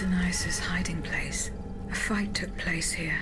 Antonius's hiding place. A fight took place here.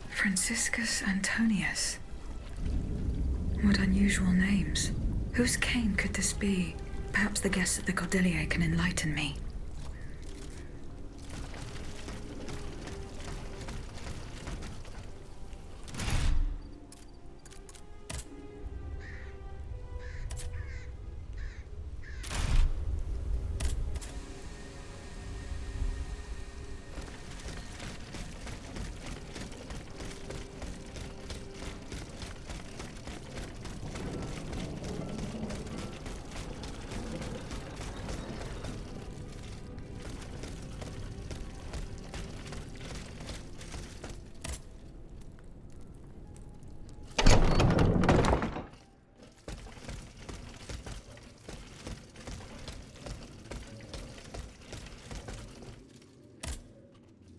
Franciscus Antonius. What unusual names. Whose cane could this be? Perhaps the guests at the Cordelier can enlighten me.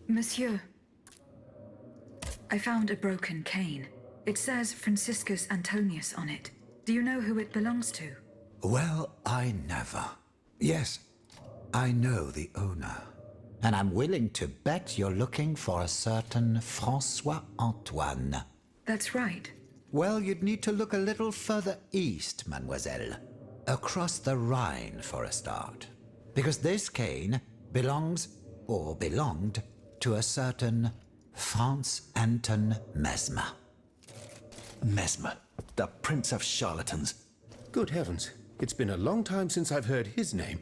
Monsieur, I found a broken cane. It says Franciscus Antonius on it. Do you know who it belongs to? Well, I never. Yes, I know the owner. And I'm willing to bet you're looking for a certain François Antoine. That's right. Well, you'd need to look a little further east, mademoiselle. Across the Rhine for a start. Because this cane belongs, or belonged, to a certain Franz Anton Mesmer. Mesmer, the prince of charlatans. Good heavens, it's been a long time since I've heard his name.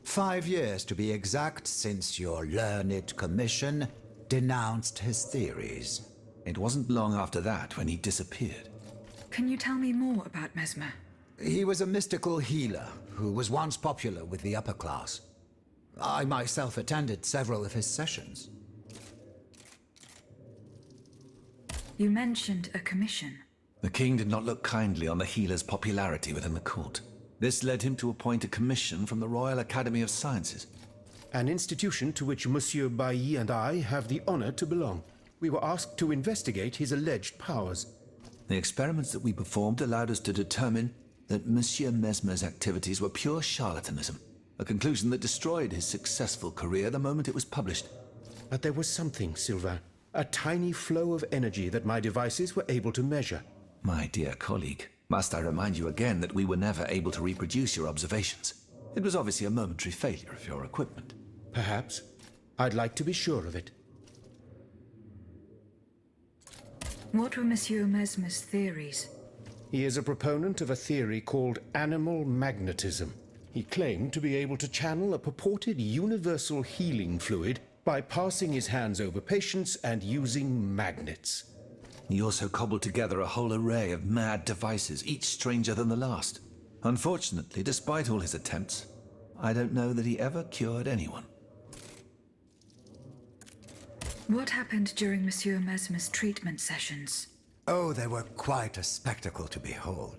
5 years to be exact since your learned commission denounced his theories. It wasn't long after that when he disappeared. Can you tell me more about Mesmer? He was a mystical healer who was once popular with the upper class. I myself attended several of his sessions. You mentioned a commission. The king did not look kindly on the healer's popularity within the court. This led him to appoint a commission from the Royal Academy of Sciences. An institution to which Monsieur Bailly and I have the honor to belong. We were asked to investigate his alleged powers. The experiments that we performed allowed us to determine that Monsieur Mesmer's activities were pure charlatanism, a conclusion that destroyed his successful career the moment it was published. But there was something, Sylvain. A tiny flow of energy that my devices were able to measure. My dear colleague, must I remind you again that we were never able to reproduce your observations? It was obviously a momentary failure of your equipment. Perhaps. I'd like to be sure of it. What were Monsieur Mesmer's theories? He is a proponent of a theory called animal magnetism. He claimed to be able to channel a purported universal healing fluid by passing his hands over patients and using magnets. He also cobbled together a whole array of mad devices, each stranger than the last. Unfortunately, despite all his attempts, I don't know that he ever cured anyone. What happened during Monsieur Mesmer's treatment sessions? Oh, they were quite a spectacle to behold.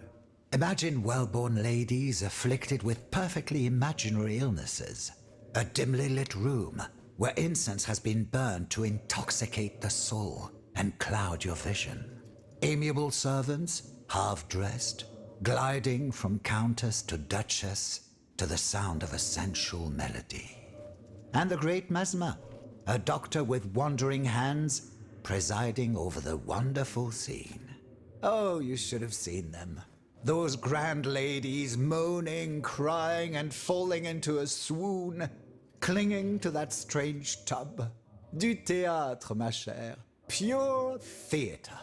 Imagine well-born ladies afflicted with perfectly imaginary illnesses. A dimly lit room where incense has been burned to intoxicate the soul and cloud your vision. Amiable servants, half-dressed, gliding from countess to duchess to the sound of a sensual melody. And the great Mesmer, a doctor with wandering hands presiding over the wonderful scene. Oh, you should have seen them. Those grand ladies moaning, crying, and falling into a swoon, clinging to that strange tub. Du théâtre, ma chère. Pure theatre.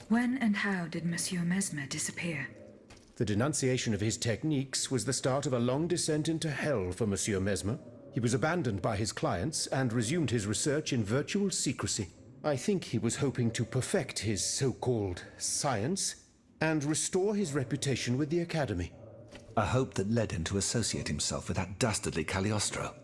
When and how did Monsieur Mesmer disappear? The denunciation of his techniques was the start of a long descent into hell for Monsieur Mesmer. He was abandoned by his clients and resumed his research in virtual secrecy. I think he was hoping to perfect his so-called science and restore his reputation with the Academy. A hope that led him to associate himself with that dastardly Cagliostro.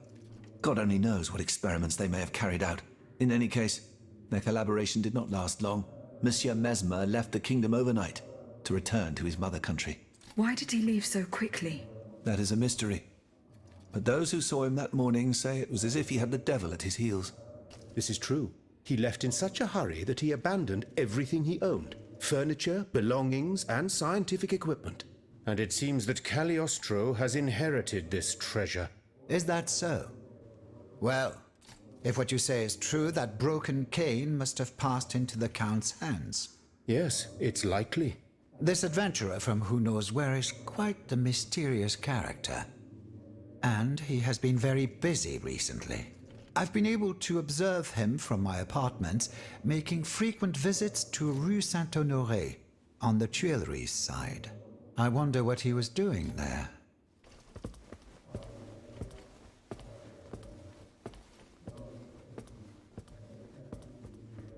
God only knows what experiments they may have carried out. In any case, their collaboration did not last long. Monsieur Mesmer left the kingdom overnight to return to his mother country. Why did he leave so quickly? That is a mystery. But those who saw him that morning say it was as if he had the devil at his heels. This is true. He left in such a hurry that he abandoned everything he owned: furniture, belongings, and scientific equipment. And it seems that Cagliostro has inherited this treasure. Is that so? Well, if what you say is true, that broken cane must have passed into the Count's hands. Yes, it's likely. This adventurer from who knows where is quite a mysterious character. And he has been very busy recently. I've been able to observe him from my apartment, making frequent visits to Rue Saint-Honoré, on the Tuileries side. I wonder what he was doing there.